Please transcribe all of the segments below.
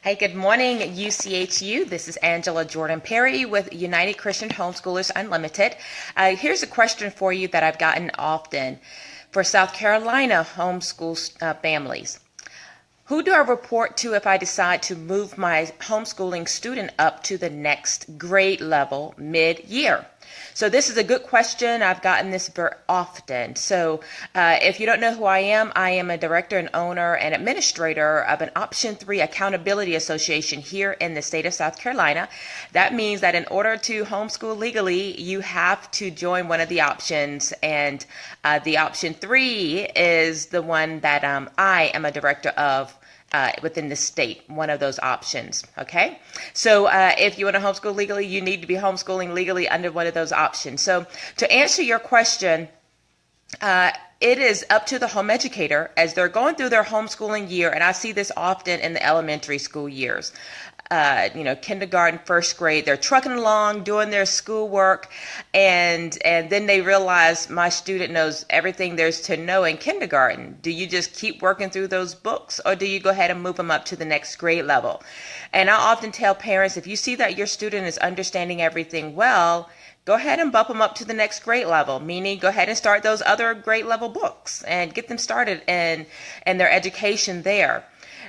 Hey, good morning, UCHU. This is Angela Jordan Perry with United Christian Homeschoolers Unlimited. Here's a question for you that I've gotten often for South Carolina homeschool families. Who do I report to if I decide to move my homeschooling student up to the next grade level mid-year? So this is a good question. I've gotten this very often. So if you don't know who I am a director and owner and administrator of an Option 3 Accountability Association here in the state of South Carolina. That means that in order to homeschool legally, you have to join one of the options. And the Option 3 is the one that I am a director of within the state, one of those options. Okay, so if you want to homeschool legally, you need to be homeschooling legally under one of those options. So to answer your question, it is up to the home educator as they're going through their homeschooling year, and I see this often in the elementary school years. Kindergarten, first grade, they're trucking along, doing their schoolwork, and then they realize my student knows everything there's to know in kindergarten. Do you just keep working through those books, or do you go ahead and move them up to the next grade level? And I often tell parents, if you see that your student is understanding everything well, go ahead and bump them up to the next grade level, meaning go ahead and start those other grade level books and get them started in their education there.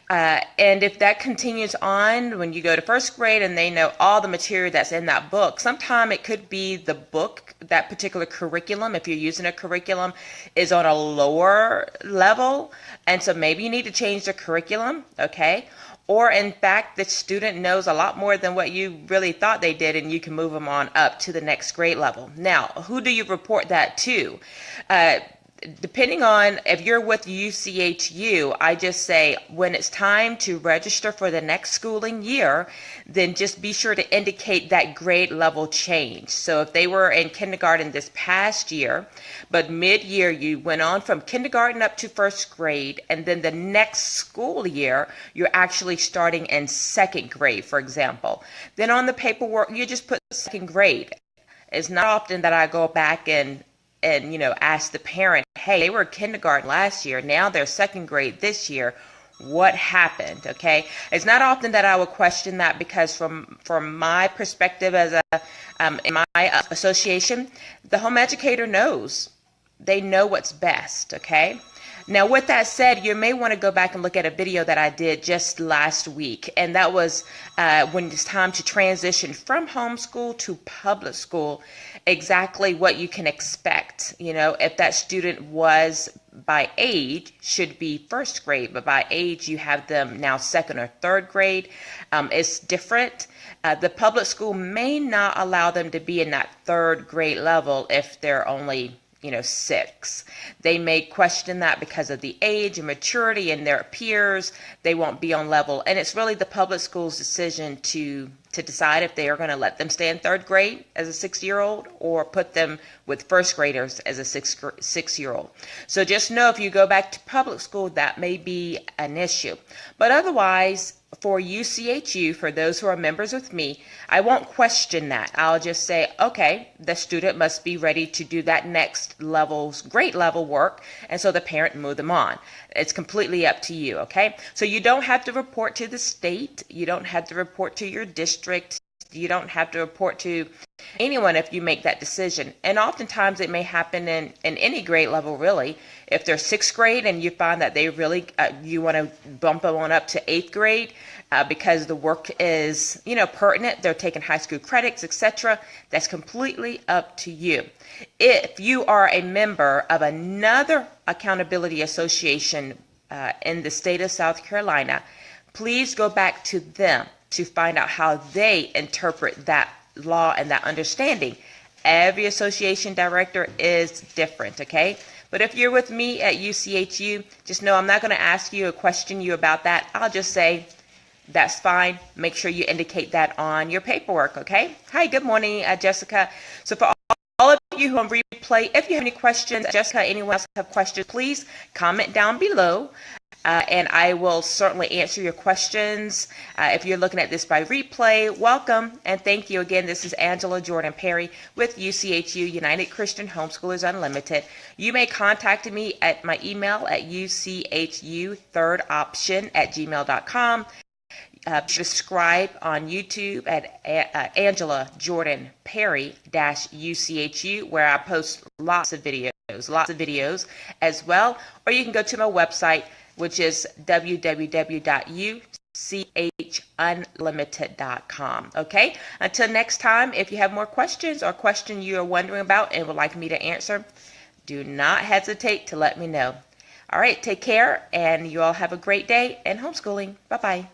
And if that continues on when you go to first grade and they know all the material that's in that book, sometime it could be the book, that particular curriculum, if you're using a curriculum, is on a lower level. And so maybe you need to change the curriculum, okay? Or in fact, the student knows a lot more than what you really thought they did, and you can move them on up to the next grade level. Now, who do you report that to? Depending on if you're with UCHU, I just say when it's time to register for the next schooling year, then just be sure to indicate that grade level change. So if they were in kindergarten this past year, but mid-year you went on from kindergarten up to first grade, and then the next school year, you're actually starting in second grade, for example. Then on the paperwork, you just put second grade. It's not often that I go back and ask the parent, hey, they were kindergarten last year, now they're second grade this year. What happened? Okay, it's not often that I would question that, because from my perspective as in my association, the home educator knows. They know what's best. Okay. Now, with that said, you may want to go back and look at a video that I did just last week, and that was when it's time to transition from homeschool to public school, exactly what you can expect. If that student was by age, should be first grade, but by age you have them now second or third grade. It's different. The public school may not allow them to be in that third grade level if they're only 6. They may question that because of the age and maturity and their peers. They won't be on level. And it's really the public school's decision to decide if they are going to let them stay in third grade as a 6-year-old or put them with first graders as a 6-year-old. So just know if you go back to public school, that may be an issue. But otherwise, for UCHU, for those who are members with me, I won't question that. I'll just say, okay, the student must be ready to do that next level's grade level work, and so the parent move them on. It's completely up to you, okay? So you don't have to report to the state. You don't have to report to your district. You don't have to report to anyone if you make that decision. And oftentimes it may happen in any grade level, really. If they're 6th grade and you find that they really, you want to bump them on up to 8th grade because the work is, pertinent, they're taking high school credits, etc., that's completely up to you. If you are a member of another accountability association in the state of South Carolina, please go back to them to find out how they interpret that law and that understanding. Every association director is different, okay? But if you're with me at UCHU, just know I'm not going to ask you or question you about that. I'll just say, that's fine. Make sure you indicate that on your paperwork, okay? Hi, good morning, Jessica. So for all of you who are on replay, if you have any questions, Jessica, anyone else have questions, please comment down below. And I will certainly answer your questions. If you're looking at this by replay, welcome and thank you again. This is Angela Jordan Perry with UCHU, United Christian Homeschoolers Unlimited. You may contact me at my email at UCHUThirdOption@gmail.com. Subscribe on YouTube at Angela Jordan Perry UCHU, where I post lots of videos as well. Or you can go to my website, which is www.UCHUnlimited.com. Okay? Until next time, if you have more questions or question you are wondering about and would like me to answer, do not hesitate to let me know. All right, take care, and you all have a great day and homeschooling. Bye-bye.